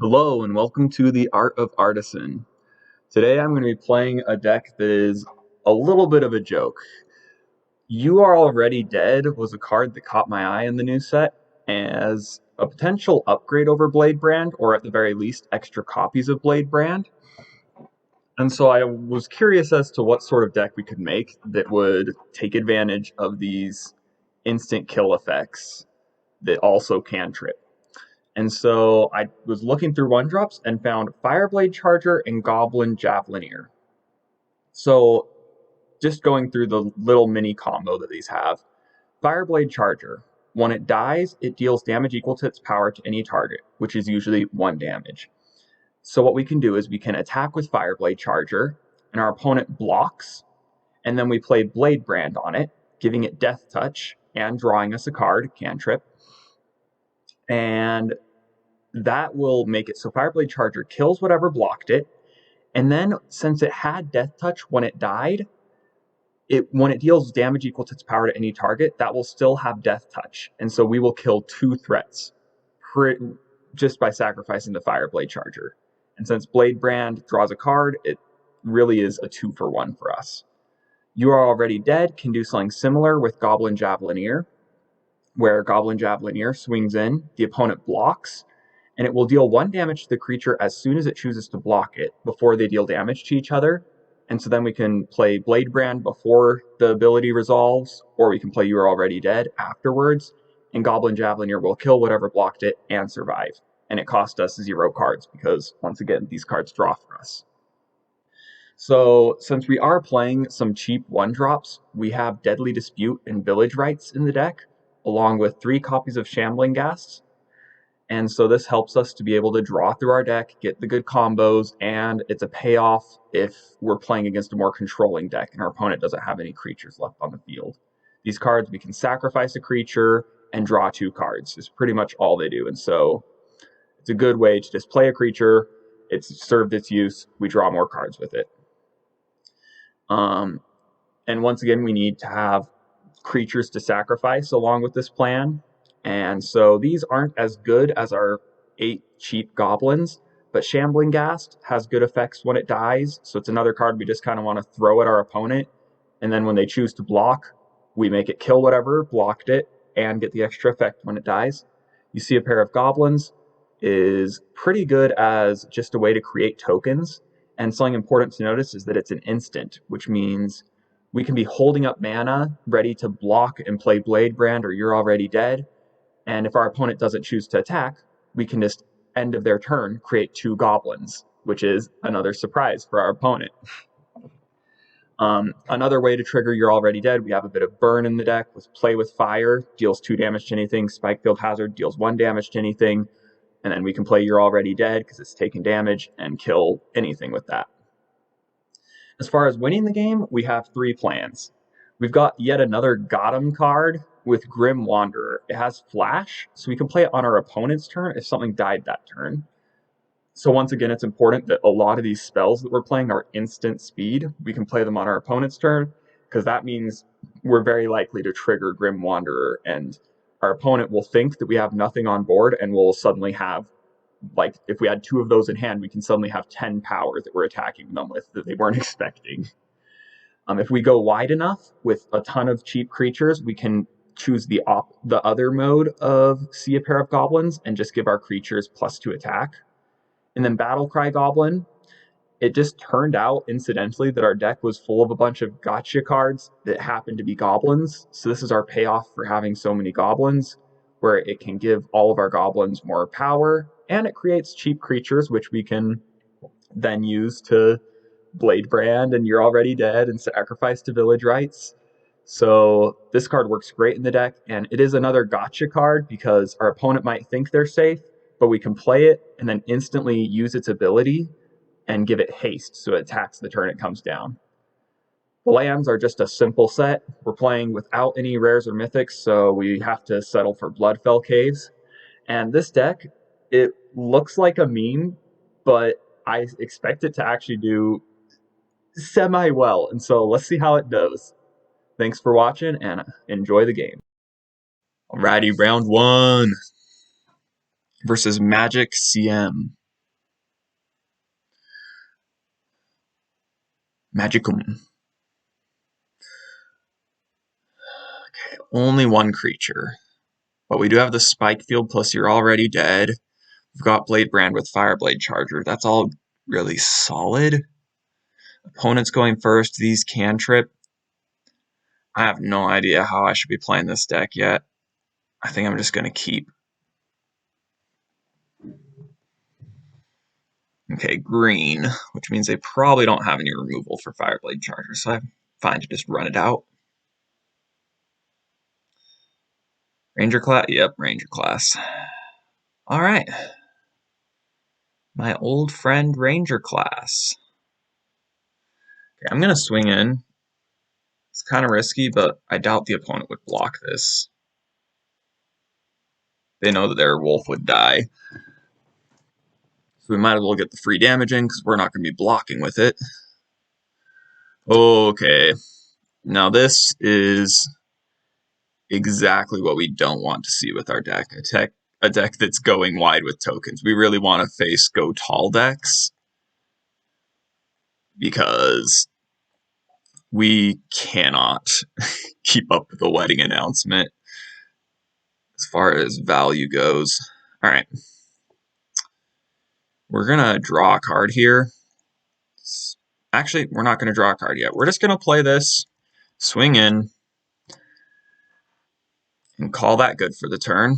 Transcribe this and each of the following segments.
Hello and welcome to the Art of Artisan. Today I'm going to be playing a deck that is a little bit of a joke. You Are Already Dead was a card that caught my eye in the new set as a potential upgrade over Bladebrand, or at the very least extra copies of Bladebrand. And so I was curious as to what sort of deck we could make that would take advantage of these instant kill effects that also cantrip. And so I was looking through one drops and found Fireblade Charger and Goblin Javelineer. So just going through the little mini combo that these have. Fireblade Charger. When it dies, it deals damage equal to its power to any target, which is usually 1 damage. So what we can do is we can attack with Fireblade Charger, and our opponent blocks, and then we play Bladebrand on it, giving it Death Touch and drawing us a card, cantrip. And that will make it so Fireblade Charger kills whatever blocked it, and then since it had Death Touch when it died, when it deals damage equal to its power to any target, that will still have Death Touch, and so we will kill 2 threats just by sacrificing the Fireblade Charger. And since Bladebrand draws a card, it really is a 2-for-1 for us. You Are Already Dead can do something similar with Goblin Javelineer, where Goblin Javelineer swings in, the opponent blocks, and it will deal 1 damage to the creature as soon as it chooses to block it, before they deal damage to each other. And so then we can play Bladebrand before the ability resolves, or we can play You Are Already Dead afterwards, and Goblin Javelineer will kill whatever blocked it and survive. And it cost us 0 cards, because, once again, these cards draw for us. So, since we are playing some cheap 1-drops, we have Deadly Dispute and Village Rites in the deck, along with 3 copies of Shambling Ghast. And so this helps us to be able to draw through our deck, get the good combos, and it's a payoff if we're playing against a more controlling deck and our opponent doesn't have any creatures left on the field. These cards, we can sacrifice a creature and draw 2 cards. Is pretty much all they do. And so it's a good way to just play a creature. It's served its use. We draw more cards with it. And once again, we need to have creatures to sacrifice along with this plan. And so these aren't as good as our 8 cheap goblins, but Shambling Ghast has good effects when it dies, so it's another card we just kind of want to throw at our opponent, and then when they choose to block, we make it kill whatever blocked it and get the extra effect when it dies. You See a Pair of Goblins is pretty good as just a way to create tokens, and something important to notice is that it's an instant, which means we can be holding up mana, ready to block and play Bladebrand or You're Already Dead, and if our opponent doesn't choose to attack, we can just, end of their turn, create 2 goblins, which is another surprise for our opponent. Another way to trigger You're Already Dead, we have a bit of burn in the deck with Play with Fire, deals 2 damage to anything, Spikefield Hazard deals 1 damage to anything, and then we can play You're Already Dead because it's taking damage and kill anything with that. As far as winning the game, we have 3 plans. We've got yet another Gottem card with Grim Wanderer. It has Flash, so we can play it on our opponent's turn if something died that turn. So once again, it's important that a lot of these spells that we're playing are instant speed. We can play them on our opponent's turn, because that means we're very likely to trigger Grim Wanderer, and our opponent will think that we have nothing on board, and we'll suddenly have, like, if we had 2 of those in hand, we can suddenly have 10 power that we're attacking them with that they weren't expecting. If we go wide enough with a ton of cheap creatures, we can choose the other mode of See a Pair of Goblins and just give our creatures +2 attack. And then Battlecry Goblin, it just turned out incidentally that our deck was full of a bunch of gotcha cards that happened to be goblins. So this is our payoff for having so many goblins, where it can give all of our goblins more power, and it creates cheap creatures which we can then use to Bladebrand and You're Already Dead and sacrifice to Village Rites. So this card works great in the deck, and it is another gotcha card because our opponent might think they're safe, but we can play it and then instantly use its ability and give it haste so it attacks the turn it comes down. The lands are just a simple set. We're playing without any rares or mythics, so we have to settle for Bloodfell Caves. And this deck, it looks like a meme, but I expect it to actually do semi-well, and so let's see how it does. Thanks for watching, and enjoy the game. Alrighty, round 1. versus Magic CM. Magicum. Okay, only one creature. But we do have the Spike Field, plus you're already dead. We've got Bladebrand with Fireblade Charger. That's all really solid. Opponent's going first. These cantrip. I have no idea how I should be playing this deck yet. I think I'm just going to keep. Okay, green, which means they probably don't have any removal for Fireblade Charger, so I'm fine to just run it out. Ranger class? Yep, Ranger class. Alright. My old friend Ranger class. Okay, I'm going to swing in. It's kind of risky, but I doubt the opponent would block this. They know that their wolf would die. So we might as well get the free damage in, because we're not going to be blocking with it. Okay. Now this is exactly what we don't want to see with our deck. A deck that's going wide with tokens. We really want to face go tall decks, because we cannot keep up with the wedding announcement as far as value goes. Alright. We're going to draw a card here. Actually, we're not going to draw a card yet. We're just going to play this, swing in, and call that good for the turn.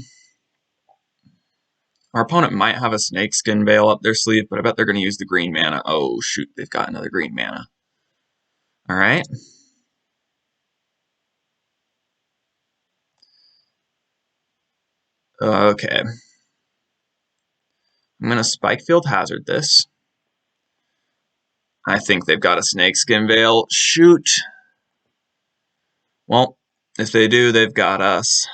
Our opponent might have a Snakeskin Veil up their sleeve, but I bet they're going to use the green mana. Oh, shoot, they've got another green mana. Alright. Okay. I'm going to Spike Field Hazard this. I think they've got a Snakeskin Veil. Shoot. Well, if they do, they've got us.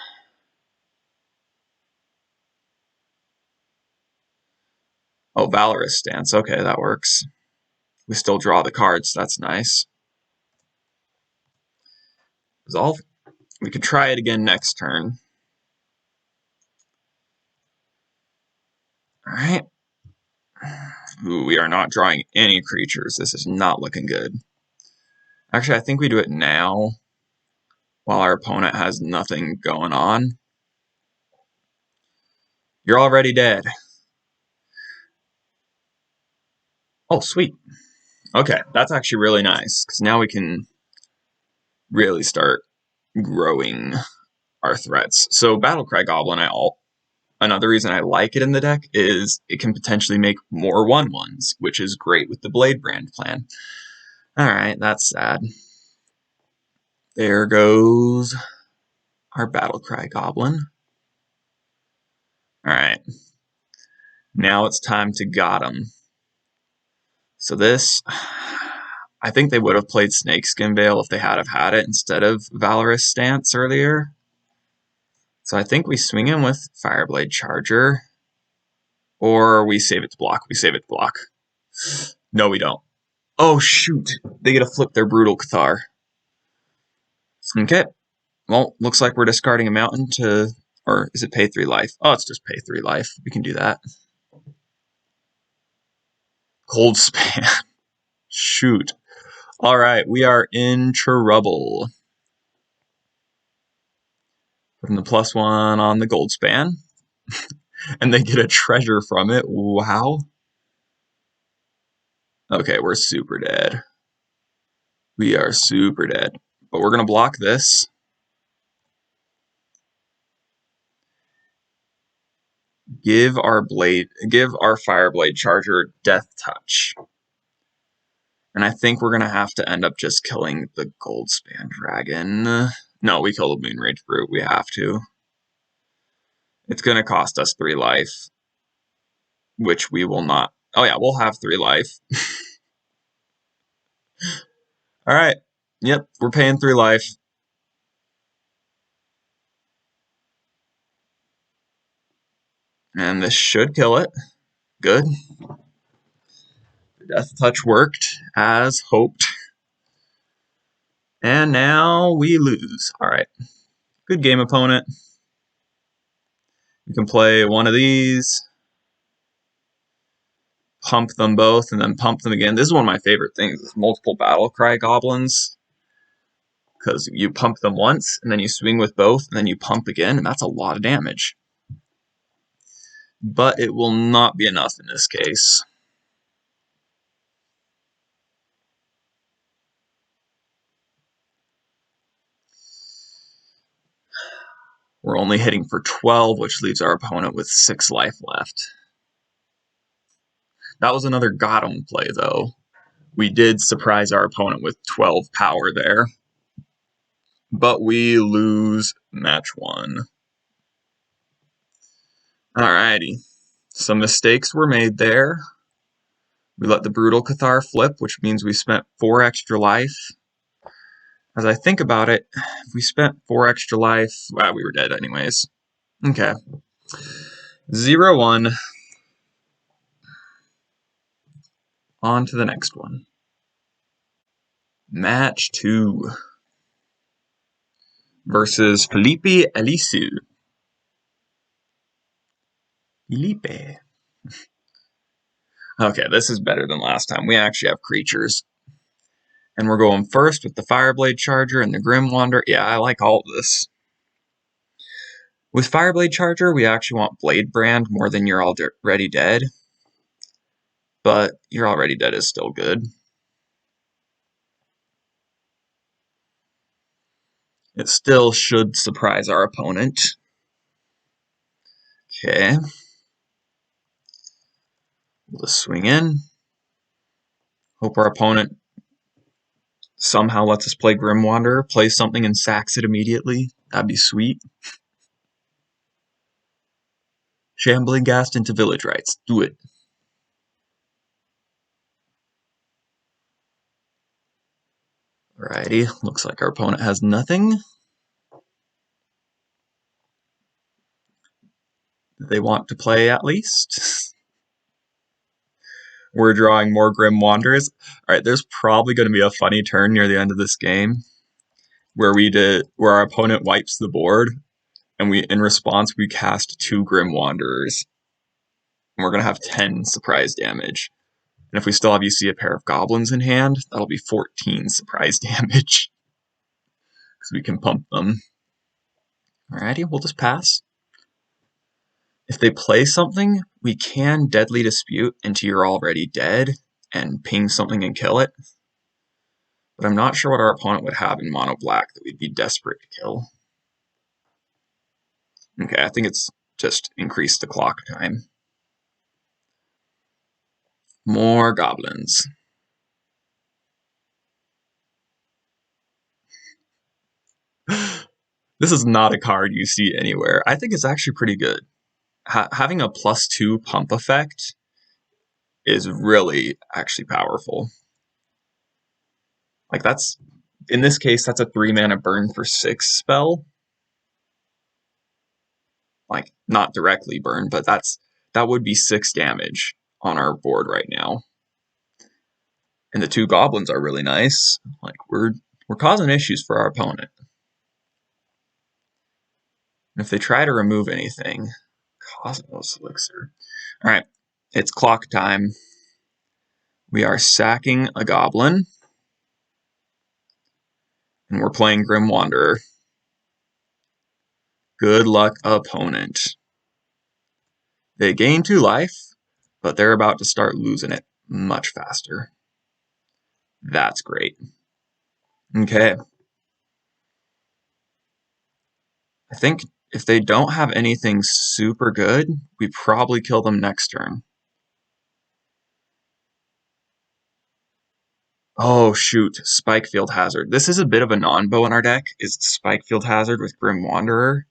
Oh, Valorous Stance. Okay, that works. We still draw the cards. That's nice. Resolve. We could try it again next turn. Alright. Ooh, we are not drawing any creatures. This is not looking good. Actually, I think we do it now, while our opponent has nothing going on. You're already dead. Oh, sweet. Okay, that's actually really nice, because now we can really start growing our threats. So Battlecry Goblin, another reason I like it in the deck is it can potentially make more 1/1s, which is great with the Bladebrand plan. Alright, that's sad. There goes our Battlecry Goblin. Alright. Now it's time to Gottem. So this, I think they would have played Snakeskin Veil if they had it instead of Valorous Stance earlier. So I think we swing in with Fireblade Charger. Or we save it to block. We save it to block. No, we don't. Oh, shoot. They get to flip their Brutal Cathar. Okay. Well, looks like we're discarding a mountain to... Or is it pay 3 life? Oh, it's just pay 3 life. We can do that. Cold Span. Shoot. Alright, we are in trouble. Putting the +1 on the Gold Span. And they get a treasure from it. Wow. Okay, we're super dead. We are super dead. But we're going to block this. Give our Fireblade Charger Death Touch. And I think we're going to have to end up just killing the Goldspan Dragon. No, we kill the Moonrage Brute. We have to. It's going to cost us 3 life. Which we will not. Oh yeah, we'll have 3 life. Alright. Yep, we're paying 3 life. And this should kill it. Good. The Death Touch worked, as hoped. And now we lose. Alright. Good game, opponent. You can play one of these. pump them both and then pump them again. This is one of my favorite things, is multiple battle cry goblins. Because you pump them once, and then you swing with both, and then you pump again, and that's a lot of damage. But it will not be enough in this case. We're only hitting for 12, which leaves our opponent with 6 life left. That was another Gottem play, though. We did surprise our opponent with 12 power there. But we lose match 1. Alrighty. Some mistakes were made there. We let the Brutal Cathar flip, which means we spent 4 extra life. As I think about it, if we spent 4 extra life, well, we were dead anyways. Okay. 0-1. On to the next one. Match 2. Versus Felipe Elisu. Felipe. Okay, this is better than last time. We actually have creatures. And we're going first with the Fireblade Charger and the Grim Wanderer. Yeah, I like all of this. With Fireblade Charger, we actually want Bladebrand more than You're Already Dead. But You're Already Dead is still good. It still should surprise our opponent. Okay. We'll just swing in. Hope our opponent somehow lets us play Grim Wanderer, plays something and sacks it immediately. That'd be sweet. Shambling Ghast into Village Rites. Do it. Alrighty, looks like our opponent has nothing. They want to play at least. We're drawing more Grim Wanderers. Alright, there's probably going to be a funny turn near the end of this game where our opponent wipes the board, and in response we cast 2 Grim Wanderers. And we're going to have 10 surprise damage. And if we still have, you see, a pair of Goblins in hand, that'll be 14 surprise damage. Because we can pump them. Alrighty, we'll just pass. If they play something, we can Deadly Dispute into You're Already Dead and ping something and kill it. But I'm not sure what our opponent would have in mono black that we'd be desperate to kill. Okay, I think it's just increase the clock time. More Goblins. This is not a card you see anywhere. I think it's actually pretty good. Having a +2 pump effect is really actually powerful. Like in this case, that's a 3-mana burn for 6 spell. Like, not directly burn, but that would be 6 damage on our board right now. And the 2 Goblins are really nice. Like, we're causing issues for our opponent. And if they try to remove anything, Cosmos Elixir. Alright, it's clock time. We are sacking a Goblin. And we're playing Grim Wanderer. Good luck, opponent. They gain 2 life, but they're about to start losing it much faster. That's great. Okay. I think if they don't have anything super good, we probably kill them next turn. Oh shoot, Spikefield Hazard. This is a bit of a non-bow in our deck, is Spikefield Hazard with Grim Wanderer.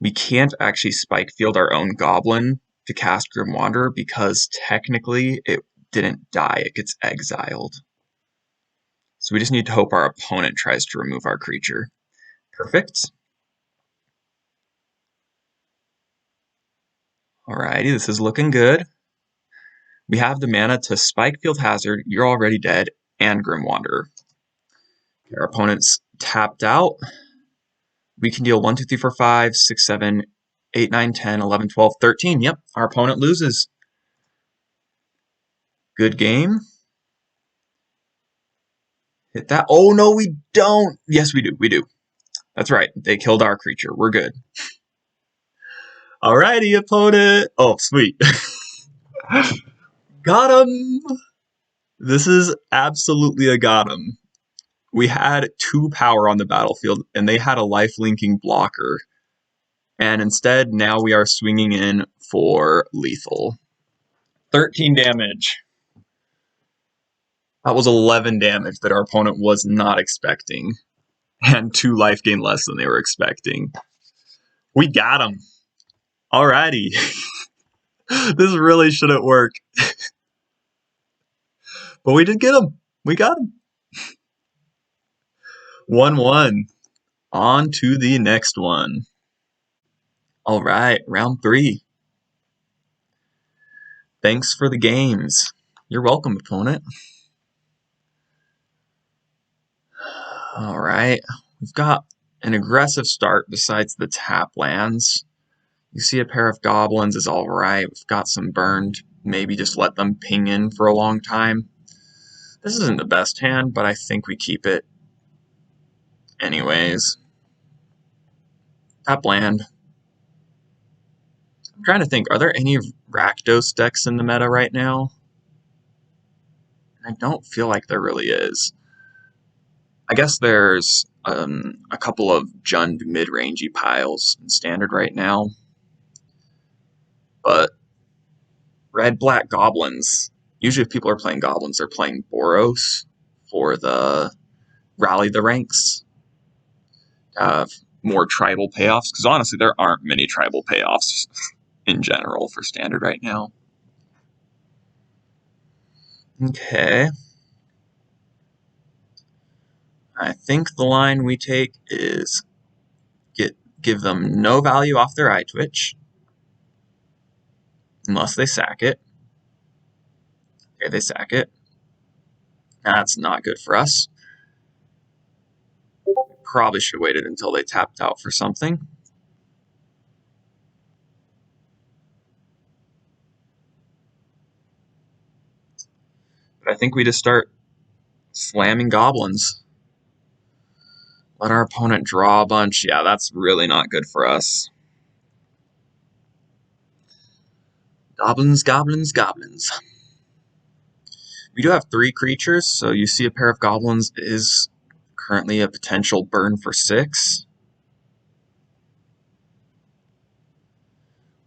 We can't actually Spikefield our own Goblin to cast Grim Wanderer because technically it didn't die, it gets exiled. So we just need to hope our opponent tries to remove our creature. Perfect. Alrighty, this is looking good. We have the mana to Spikefield Hazard, You're Already Dead, and Grim Wanderer. Our opponent's tapped out. We can deal 1, 2, 3, 4, 5, 6, 7, 8, 9, 10, 11, 12, 13. Yep, our opponent loses. Good game. Hit that. Oh, no, we don't. Yes, we do. We do. That's right. They killed our creature. We're good. Alrighty, opponent. Oh, sweet. Got him. This is absolutely a got him. We had 2 power on the battlefield, and they had a life-linking blocker. And instead, now we are swinging in for lethal. 13 damage. That was 11 damage that our opponent was not expecting. And 2 life gain less than they were expecting. We got him. Alrighty. This really shouldn't work. But we did get him. We got him. 1-1. On to the next one. Alright, round 3. Thanks for the games. You're welcome, opponent. Alright, we've got an aggressive start besides the tap lands. You see a pair of goblins is alright. We've got some burned. Maybe just let them ping in for a long time. This isn't the best hand, but I think we keep it anyways. Tap land. I'm trying to think, are there any Rakdos decks in the meta right now? I don't feel like there really is. I guess there's a couple of Jund mid-rangey piles in Standard right now. But red-black goblins, usually if people are playing goblins, they're playing Boros for the rally the ranks. More tribal payoffs, because honestly there aren't many tribal payoffs in general for Standard right now. Okay. I think the line we take is give them no value off their eye twitch unless they sack it. Okay, they sack it. That's not good for us. Probably should have waited until they tapped out for something. But I think we just start slamming goblins. Let our opponent draw a bunch. Yeah, that's really not good for us. Goblins, goblins, goblins. We do have 3 creatures, so you see a pair of goblins is currently a potential burn for 6.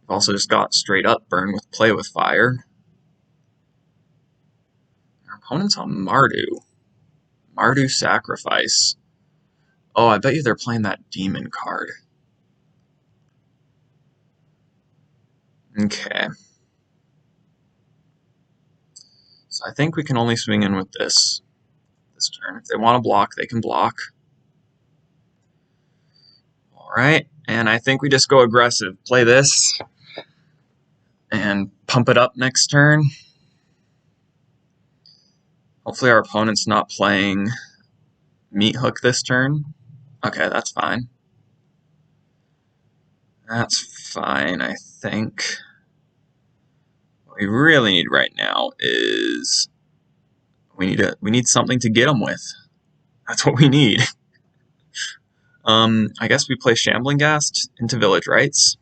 We've also just got straight up burn with play with fire. Our opponent's on Mardu. Mardu Sacrifice. Oh, I bet you they're playing that demon card. Okay. So I think we can only swing in with this turn. If they want to block, they can block. Alright, and I think we just go aggressive. Play this and pump it up next turn. Hopefully our opponent's not playing Meat Hook this turn. Okay, that's fine. That's fine, I think. What we really need right now is we need something to get them with. That's what we need. I guess we play Shambling Ghast into Village Rites.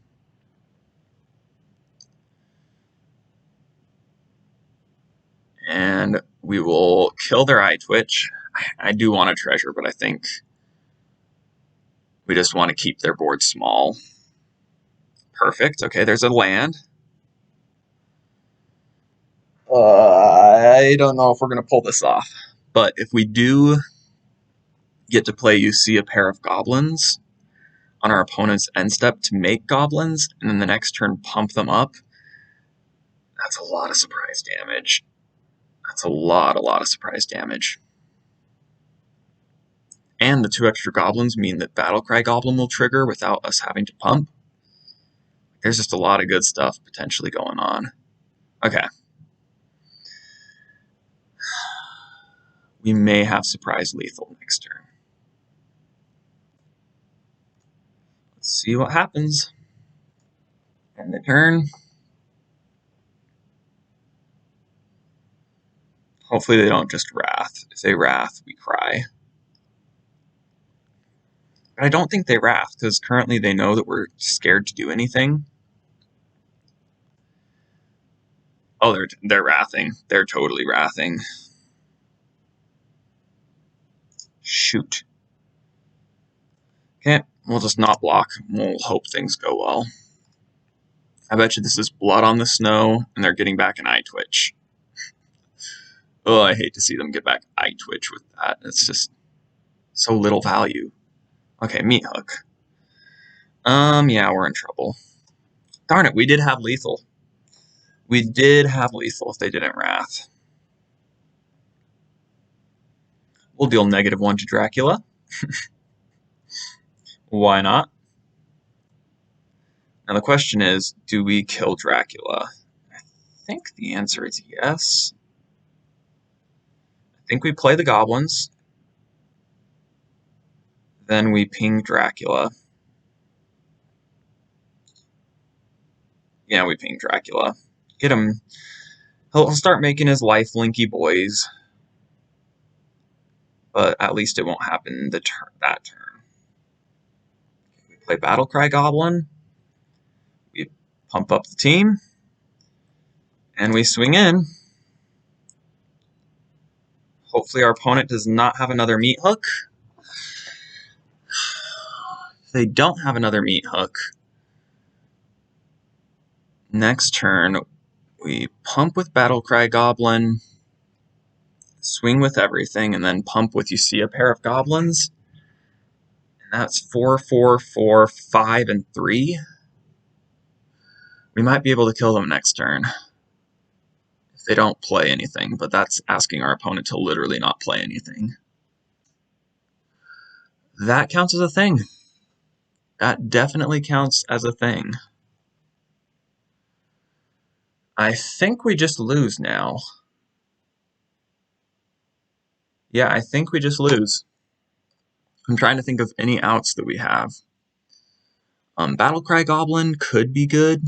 And we will kill their Eye Twitch. I do want a treasure, but I think we just want to keep their board small. Perfect. Okay, there's a land. I don't know if we're going to pull this off. But if we do get to play, you see a pair of goblins on our opponent's end step to make goblins, and then the next turn pump them up. That's a lot of surprise damage. That's a lot of surprise damage. And the 2 extra goblins mean that Battlecry Goblin will trigger without us having to pump. There's just a lot of good stuff potentially going on. Okay. We may have surprise lethal next turn. Let's see what happens. End the turn. Hopefully they don't just Wrath. If they Wrath, we cry. But I don't think they Wrath, because currently they know that we're scared to do anything. Oh, they're Wrathing. They're totally Wrathing. Shoot. Okay, we'll just not block. We'll hope things go well. I bet you this is blood on the snow, and they're getting back an eye twitch. Oh, I hate to see them get back eye twitch with that. It's just so little value. Okay, meat hook. Yeah, we're in trouble. Darn it, we did have lethal. We did have lethal if they didn't Wrath. We'll deal -1 to Dracula. Why not? Now the question is, do we kill Dracula? I think the answer is yes. I think we play the Goblins. Then we ping Dracula. Yeah, we ping Dracula. Get him. He'll start making his life linky boys. But at least it won't happen that turn. We play Battlecry Goblin. We pump up the team. And we swing in. Hopefully our opponent does not have another meat hook. If they don't have another meat hook, next turn we pump with Battlecry Goblin, swing with everything, and then pump with, you see, a pair of Goblins. And that's 4, 4, 4, 5, and 3. We might be able to kill them next turn if they don't play anything, but that's asking our opponent to literally not play anything. That counts as a thing. That definitely counts as a thing. I think we just lose now. Yeah, I think we just lose. I'm trying to think of any outs that we have. Battlecry Goblin could be good.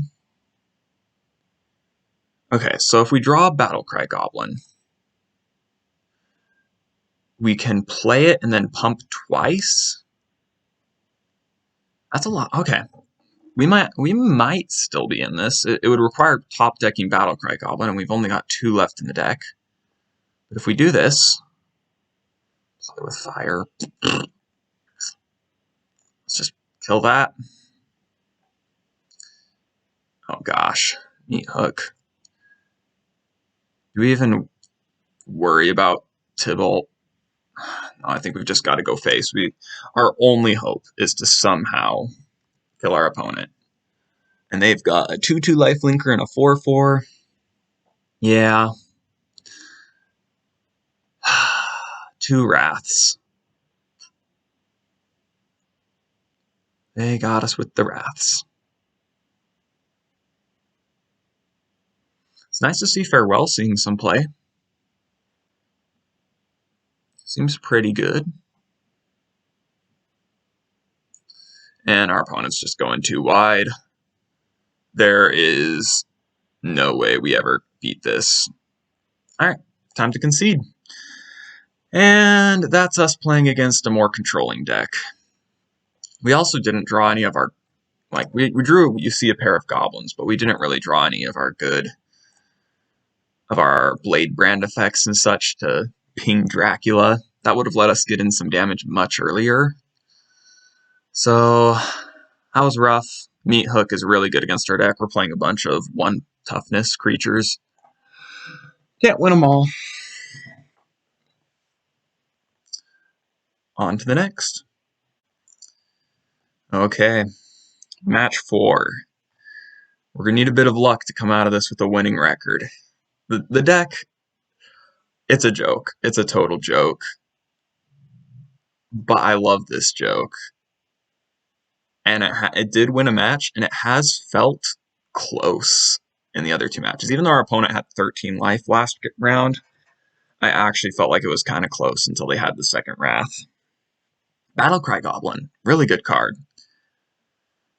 Okay, so if we draw Battlecry Goblin, we can play it and then pump twice. That's a lot. Okay. We might still be in this. It would require top decking Battlecry Goblin, and we've only got 2 left in the deck. But if we do this, play with fire. Let's just kill that. Oh gosh, meat hook. Do we even worry about Tybalt? No, I think we've just got to go face. Our only hope is to somehow kill our opponent. And they've got a 2/2 lifelinker and a 4/4. Yeah. 2 Wraths. They got us with the Wraths. It's nice to see Farewell seeing some play. Seems pretty good. And our opponent's just going too wide. There is no way we ever beat this. Alright, time to concede. And that's us playing against a more controlling deck. We also didn't draw any of our... we drew, you see, a pair of Goblins, but we didn't really draw any of our Bladebrand effects and such to ping Dracula. That would have let us get in some damage much earlier. So, that was rough. Meat Hook is really good against our deck. We're playing a bunch of 1 toughness creatures. Can't win them all. On to the next. Okay, match 4. We're going to need a bit of luck to come out of this with a winning record. The deck, it's a joke. It's a total joke. But I love this joke. And it did win a match, and it has felt close in the other 2 matches. Even though our opponent had 13 life last round, I actually felt like it was kind of close until they had the second Wrath. Battlecry Goblin, really good card.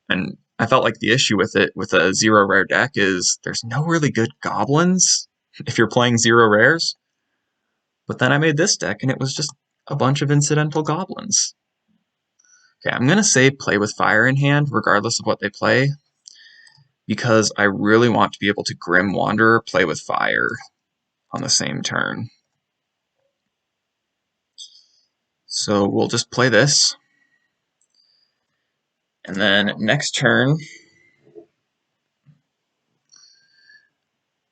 And I felt like the issue with it, with a 0 rare deck, is there's no really good Goblins if you're playing 0 rares. But then I made this deck, and it was just a bunch of incidental goblins. Okay, I'm going to say play with fire in hand, regardless of what they play, because I really want to be able to Grim Wanderer play with fire on the same turn. So we'll just play this. And then next turn...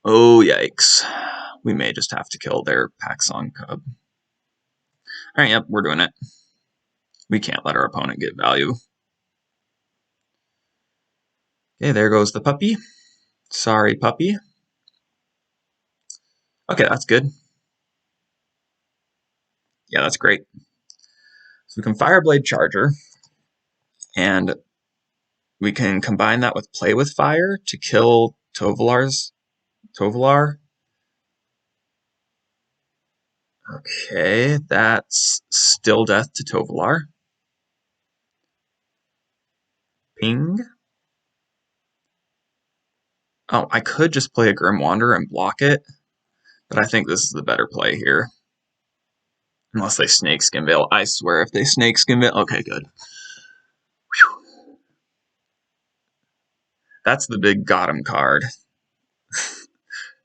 Oh, yikes. We may just have to kill their Paxson Cub. Alright, yep, we're doing it. We can't let our opponent get value. Okay, there goes the puppy. Sorry, puppy. Okay, that's good. Yeah, that's great. So we can Fireblade Charger, and we can combine that with Play with Fire to kill Tovalar. Okay, that's still death to Tovalar. Ping. Oh, I could just play a Grim Wanderer and block it, but I think this is the better play here. Unless they Snakeskin Veil. I swear, if they Snakeskin Veil... Okay, good. Whew. That's the big Gottem card.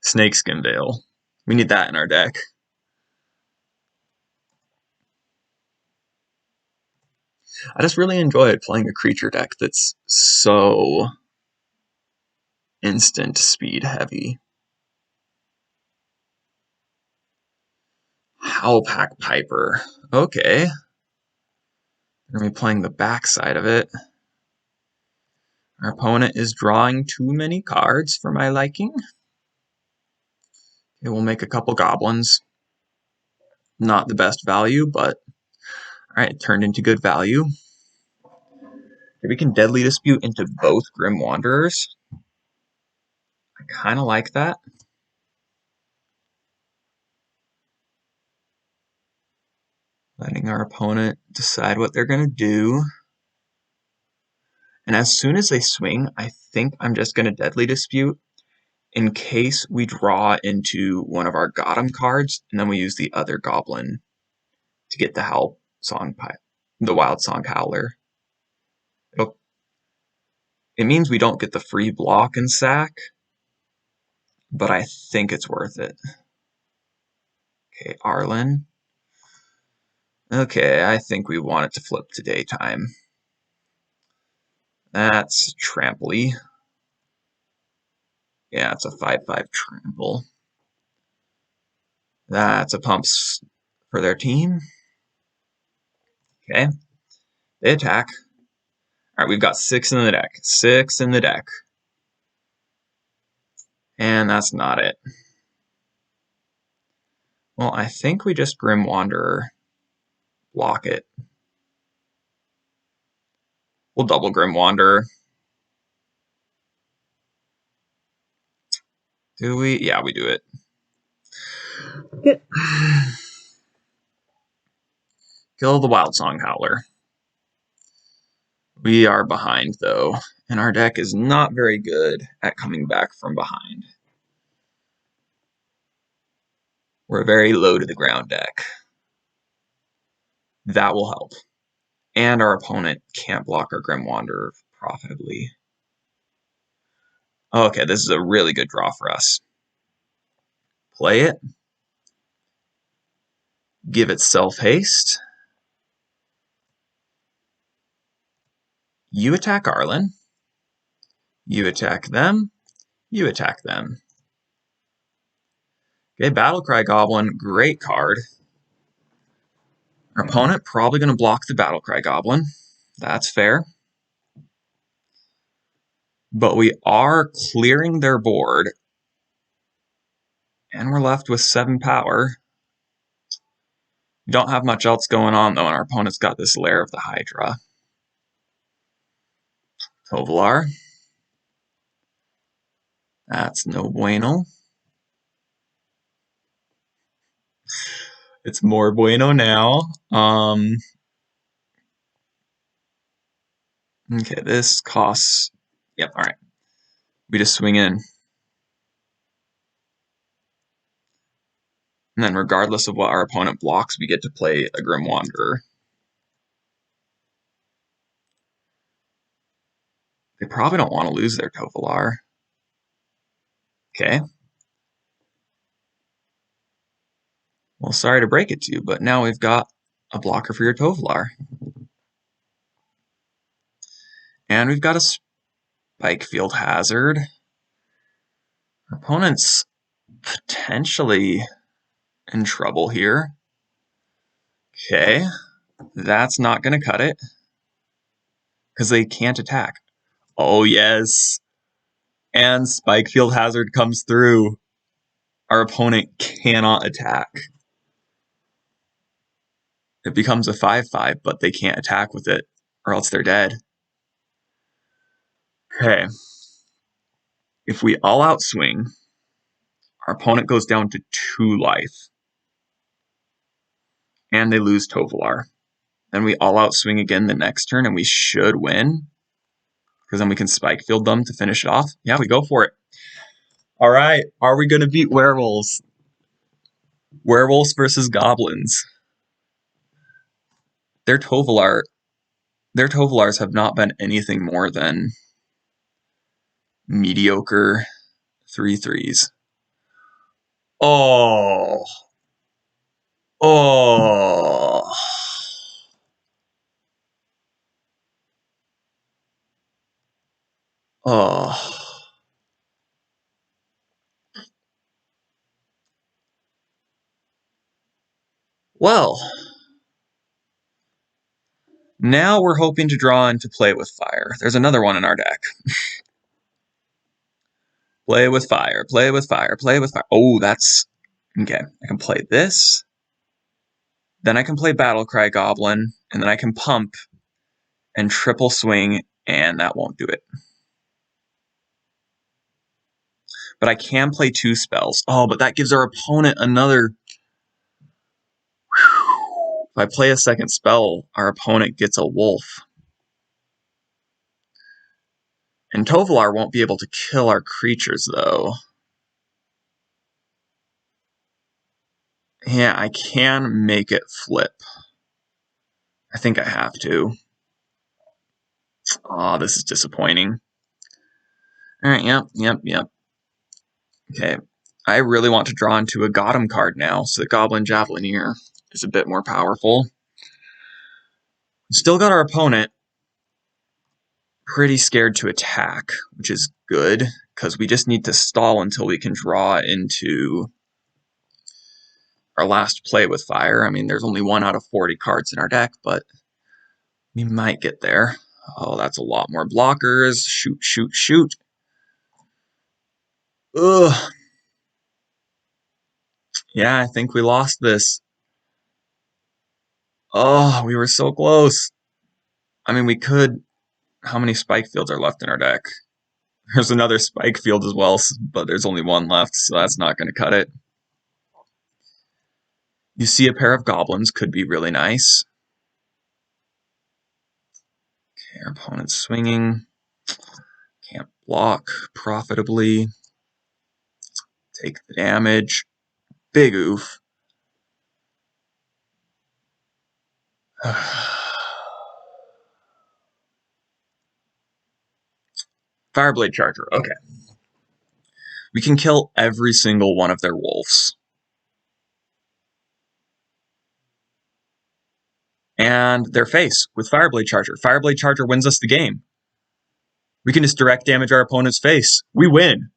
Snakeskin Veil. We need that in our deck. I just really enjoyed playing a creature deck that's so instant speed heavy. Howlpack Piper. Okay. We're going to be playing the backside of it. Our opponent is drawing too many cards for my liking. Okay, we'll make a couple goblins. Not the best value, but alright, it turned into good value. Okay, we can Deadly Dispute into both Grim Wanderers. I kind of like that. Letting our opponent decide what they're going to do. And as soon as they swing, I think I'm just going to Deadly Dispute in case we draw into one of our Gottem cards, and then we use the other goblin to get the Wild Song Howler. It means we don't get the free block and sack, but I think it's worth it. Okay, Arlen. Okay, I think we want it to flip to daytime. That's Trampley. Yeah, it's a 5/5 trample. That's a pumps for their team. Okay, they attack. Alright, we've got 6 in the deck. 6 in the deck. And that's not it. Well, I think we just Grim Wanderer. Block it. We'll double Grim Wanderer. Do we? Yeah, we do it. Kill the Wild Song Howler. We are behind, though, and our deck is not very good at coming back from behind. We're a very low to the ground deck. That will help. And our opponent can't block our Grim Wanderer profitably. Okay, this is a really good draw for us. Play it. Give it self-haste. You attack Arlen. You attack them. You attack them. Okay, Battlecry Goblin, great card. Our opponent probably going to block the Battlecry Goblin. That's fair. But we are clearing their board. And we're left with 7 power. We don't have much else going on, though, and our opponent's got this Lair of the Hydra. Tovalar. That's no bueno. It's more bueno now. Okay, this costs... Yep, alright. We just swing in. And then regardless of what our opponent blocks, we get to play a Grim Wanderer. They probably don't want to lose their Tovolar. Okay. Well, sorry to break it to you, but now we've got a blocker for your Tovolar. And we've got a Spike Field Hazard. Our opponent's potentially in trouble here. Okay, that's not going to cut it because they can't attack. Oh, yes. And Spike Field Hazard comes through. Our opponent cannot attack. It becomes a 5/5, but they can't attack with it, or else they're dead. Okay. If we all out swing, our opponent goes down to 2 life. And they lose Tovolar. Then we all out swing again the next turn, and we should win. Because then we can Spike Field them to finish it off. Yeah, we go for it. All right, are we going to beat Werewolves? Werewolves versus Goblins. Their Tovolars have not been anything more than mediocre 3/3s. Oh. Oh. Oh. Well, now we're hoping to draw into Play with Fire. There's another one in our deck. Play with Fire, Play with Fire, Play with Fire. Oh, that's... Okay, I can play this. Then I can play Battlecry Goblin, and then I can pump and triple swing, and that won't do it. But I can play 2 spells. Oh, but that gives our opponent another... If I play a second spell, our opponent gets a wolf. And Tovolar won't be able to kill our creatures, though. Yeah, I can make it flip. I think I have to. Oh, this is disappointing. Alright, yep. Okay, I really want to draw into a Gottem card now, so the Goblin Javelineer is a bit more powerful. Still got our opponent pretty scared to attack, which is good, because we just need to stall until we can draw into our last Play with Fire. I mean, there's only 1 out of 40 cards in our deck, but we might get there. Oh, that's a lot more blockers. Shoot. Ugh. Yeah, I think we lost this. Oh, we were so close. I mean, we could... How many Spike Fields are left in our deck? There's another Spike Field as well, but there's only 1 left, so that's not going to cut it. You see a pair of Goblins could be really nice. Okay, our opponent's swinging. Can't block profitably. Take the damage. Big oof. Fireblade Charger, okay. We can kill every single one of their wolves. And their face with Fireblade Charger. Fireblade Charger wins us the game. We can just direct damage our opponent's face. We win.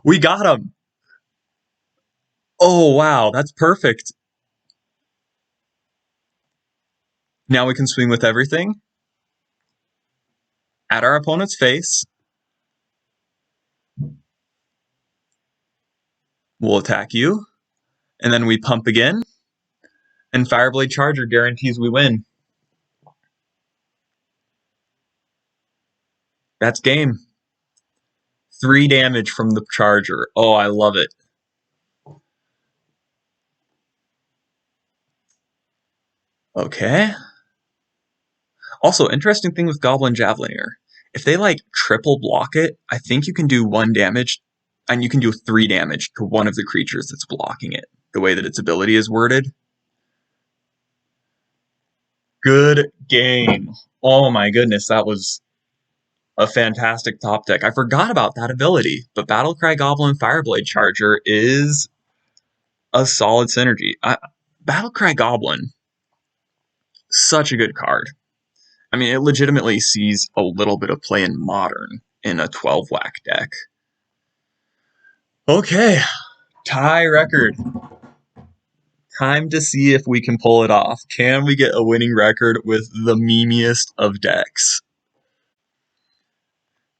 We got him. Oh, wow, that's perfect. Now we can swing with everything. At our opponent's face. We'll attack you. And then we pump again. And Fireblade Charger guarantees we win. That's game. 3 damage from the Charger. Oh, I love it. Okay. Also, interesting thing with Goblin Javelineer. If they, like, triple block it, I think you can do 1 damage, and you can do 3 damage to one of the creatures that's blocking it. the way that its ability is worded. Good game. Oh my goodness, that was a fantastic top deck. I forgot about that ability, but Battlecry Goblin Fireblade Charger is a solid synergy. Battlecry Goblin, such a good card. I mean, it legitimately sees a little bit of play in Modern in a 12 whack deck. Okay, tie record. Time to see if we can pull it off. Can we get a winning record with the memeiest of decks?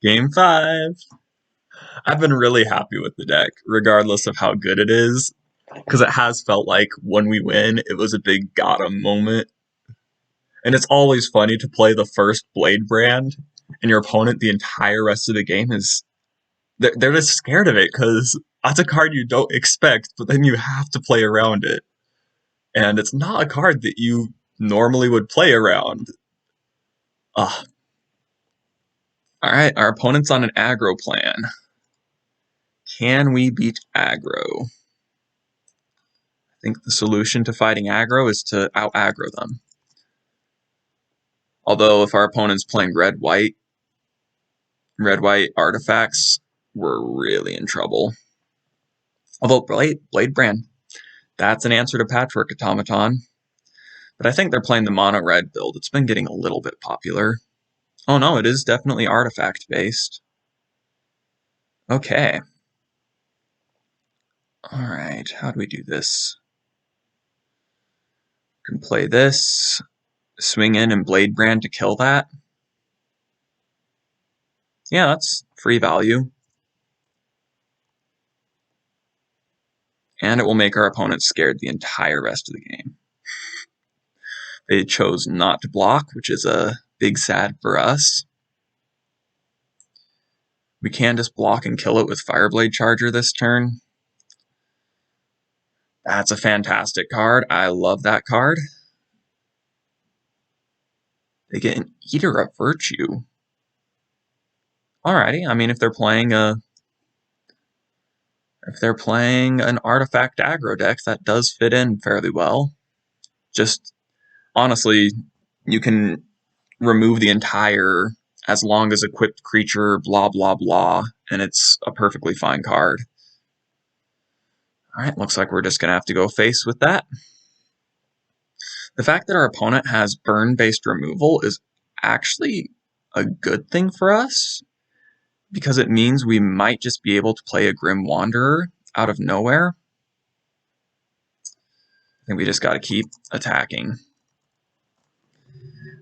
Game 5. I've been really happy with the deck, regardless of how good it is, because it has felt like when we win, it was a big Gottem moment. And it's always funny to play the first Bladebrand, and your opponent the entire rest of the game is... They're just scared of it, because that's a card you don't expect, but then you have to play around it. And it's not a card that you normally would play around. Ugh. Alright, our opponent's on an aggro plan. Can we beat aggro? I think the solution to fighting aggro is to out-aggro them. Although if our opponent's playing red-white artifacts, we're really in trouble. Although Bladebrand, that's an answer to Patchwork Automaton. But I think they're playing the mono-red build. It's been getting a little bit popular. Oh no, it is definitely artifact-based. Okay. Alright, how do we do this? We can play this, swing in and Bladebrand to kill that. Yeah, that's free value. And it will make our opponent scared the entire rest of the game. They chose not to block, which is a big sad for us. We can just block and kill it with Fireblade Charger this turn. That's a fantastic card. I love that card. They get an Eater of Virtue. Alrighty, I mean, if they're playing an artifact aggro deck, that does fit in fairly well. Just, honestly, you can remove the entire as long as equipped creature, blah, blah, blah, and it's a perfectly fine card. Alright, looks like we're just going to have to go face with that. The fact that our opponent has burn-based removal is actually a good thing for us, because it means we might just be able to play a Grim Wanderer out of nowhere. I think we just got to keep attacking.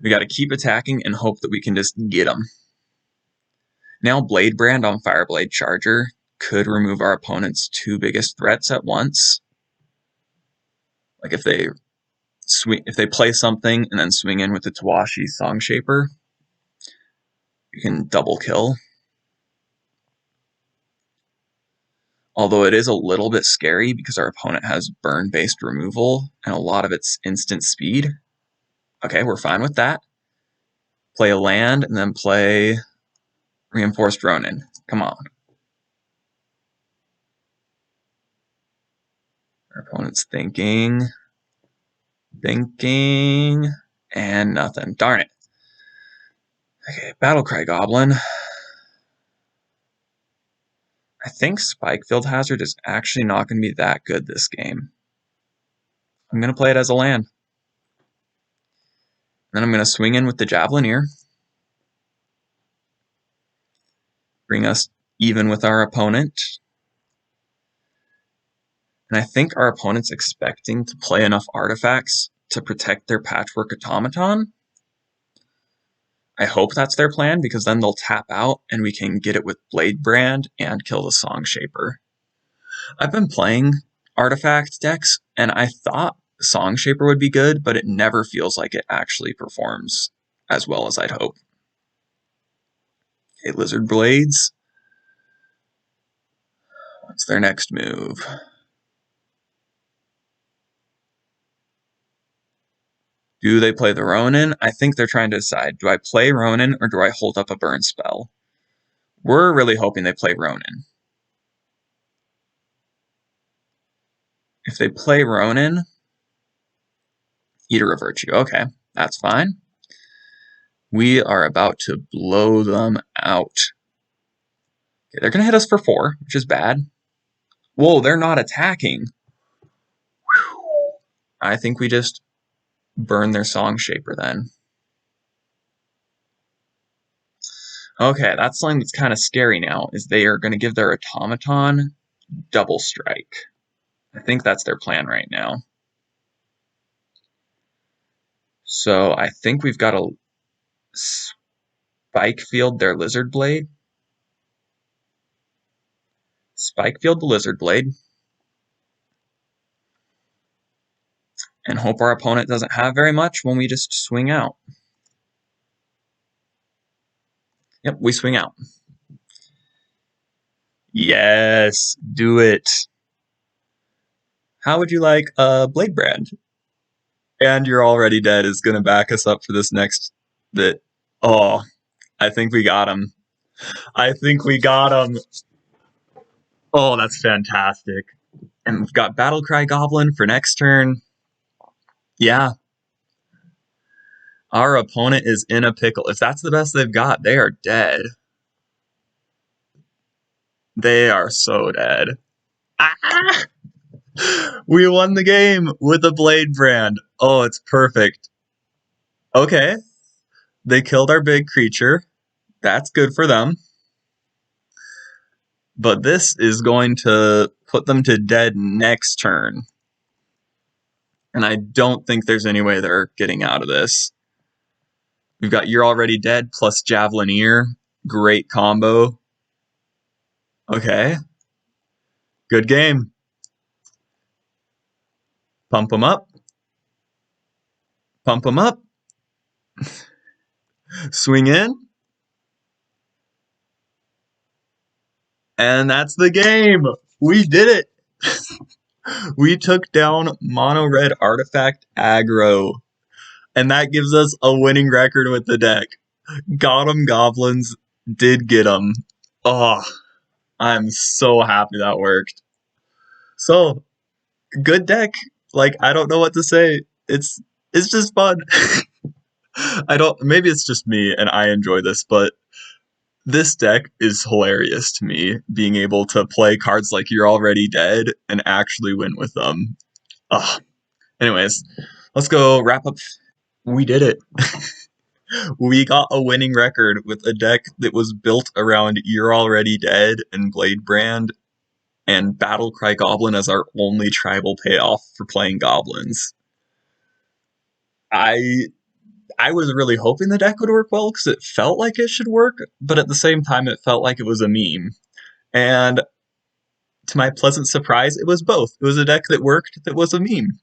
We got to keep attacking and hope that we can just get them. Now Bladebrand on Fireblade Charger could remove our opponent's two biggest threats at once. Like if they play something and then swing in with the Tawashi Songshaper, you can double kill. Although it is a little bit scary because our opponent has burn-based removal and a lot of its instant speed. Okay, we're fine with that. Play a land and then play Reinforced Ronin. Come on. Our opponent's thinking, and nothing. Darn it. Okay, Battlecry Goblin. I think Spikefield Hazard is actually not going to be that good this game. I'm going to play it as a land. Then I'm going to swing in with the Javelineer. Bring us even with our opponent. And I think our opponent's expecting to play enough artifacts to protect their Patchwork Automaton. I hope that's their plan, because then they'll tap out and we can get it with Bladebrand and kill the Songshaper. I've been playing artifact decks, and I thought Songshaper would be good, but it never feels like it actually performs as well as I'd hope. Okay, Lizard Blades. What's their next move? Do they play the Ronin? I think they're trying to decide, do I play Ronin or do I hold up a burn spell? We're really hoping they play Ronin. If they play Ronin, Eater of Virtue. Okay, that's fine. We are about to blow them out. Okay, they're going to hit us for 4, which is bad. Whoa, they're not attacking. Whew. I think we just burn their Song Shaper then. Okay, that's something that's kind of scary now, is they are going to give their Automaton double strike. I think that's their plan right now. So I think we've got to Spike Field their Lizard Blade. Spike Field the Lizard Blade. And hope our opponent doesn't have very much when we just swing out. Yep, we swing out. Yes, do it. How would you like Bladebrand? And You're Already Dead is going to back us up for this next bit. Oh, I think we got him. I think we got him. Oh, that's fantastic. And we've got Battlecry Goblin for next turn. Yeah. Our opponent is in a pickle. If that's the best they've got, they are dead. They are so dead. Ah! We won the game with a Bladebrand. Oh, it's perfect. Okay. They killed our big creature. That's good for them. But this is going to put them to dead next turn. And I don't think there's any way they're getting out of this. We've got You're Already Dead plus Javelineer. Great combo. Okay. Good game. Pump them up. Pump them up. Swing in. And that's the game. We did it. We took down Mono Red Artifact Aggro. And that gives us a winning record with the deck. Gottem Goblins did get them. Oh, I'm so happy that worked. So, good deck. Like, I don't know what to say. It's just fun. Maybe it's just me and I enjoy this, but this deck is hilarious to me, being able to play cards like You're Already Dead and actually win with them. Ugh. Anyways, let's go wrap up. We did it. We got a winning record with a deck that was built around You're Already Dead and Bladebrand and Battlecry Goblin as our only tribal payoff for playing Goblins. I was really hoping the deck would work well because it felt like it should work, but at the same time it felt like it was a meme. And to my pleasant surprise, it was both. It was a deck that worked that was a meme.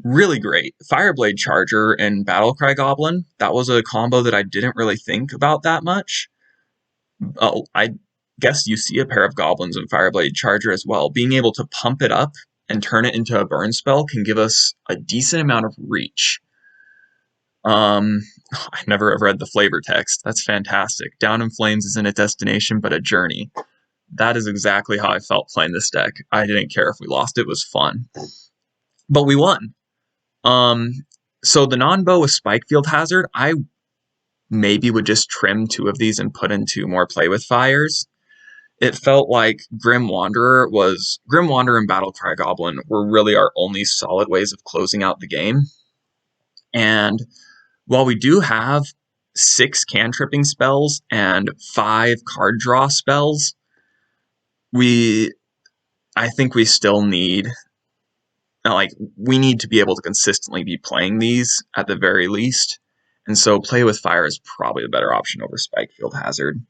Really great. Fireblade Charger and Battlecry Goblin, that was a combo that I didn't really think about that much. Oh, I guess you see a pair of Goblins and Fireblade Charger as well. Being able to pump it up and turn it into a burn spell can give us a decent amount of reach. I never have read the flavor text. That's fantastic. Down in Flames isn't a destination, but a journey. That is exactly how I felt playing this deck. I didn't care if we lost. It was fun. But we won. So the non-bow with Spikefield Hazard, I maybe would just trim 2 of these and put into more play with fires. It felt like Grim Wanderer and Battlecry Goblin were really our only solid ways of closing out the game. And while we do have 6 cantripping spells and 5 card draw spells, I think we still need, we need to be able to consistently be playing these at the very least. And so Play with Fire is probably the better option over Spikefield Hazard.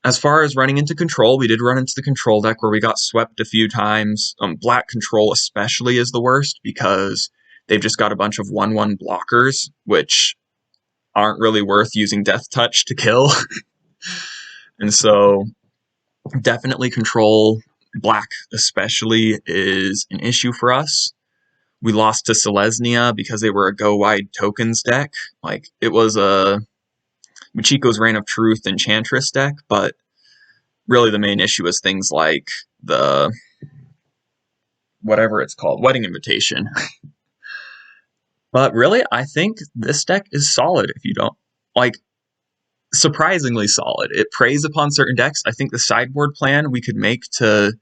As far as running into control, we did run into the control deck where we got swept a few times. Black control especially is the worst because they've just got a bunch of 1/1 blockers, which aren't really worth using Death Touch to kill. And so definitely control, black especially, is an issue for us. We lost to Selesnya because they were a go-wide tokens deck. It was a Machiko's Reign of Truth Enchantress deck, but really the main issue is things like the, whatever it's called, Wedding Invitation. But really, I think this deck is solid if you don't, like, surprisingly solid. It preys upon certain decks. I think the sideboard plan we could make to,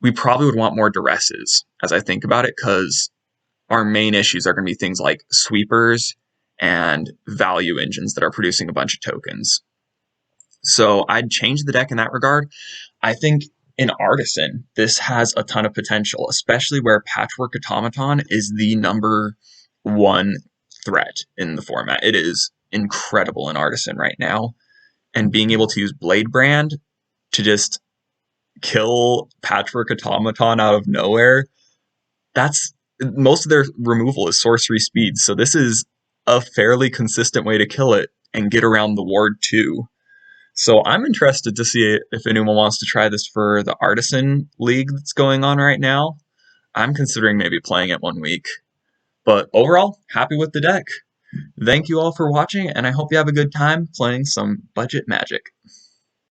we probably would want more duresses as I think about it, because our main issues are going to be things like sweepers and value engines that are producing a bunch of tokens. So I'd change the deck in that regard. I think in Artisan, this has a ton of potential, especially where Patchwork Automaton is the #1 threat in the format. It is incredible in Artisan right now. And being able to use Bladebrand to just kill Patchwork Automaton out of nowhere, that's, most of their removal is sorcery speed. So this is a fairly consistent way to kill it and get around the ward too. So I'm interested to see if anyone wants to try this for the Artisan League that's going on right now. I'm considering maybe playing it one week. But overall, happy with the deck. Thank you all for watching, and I hope you have a good time playing some budget Magic.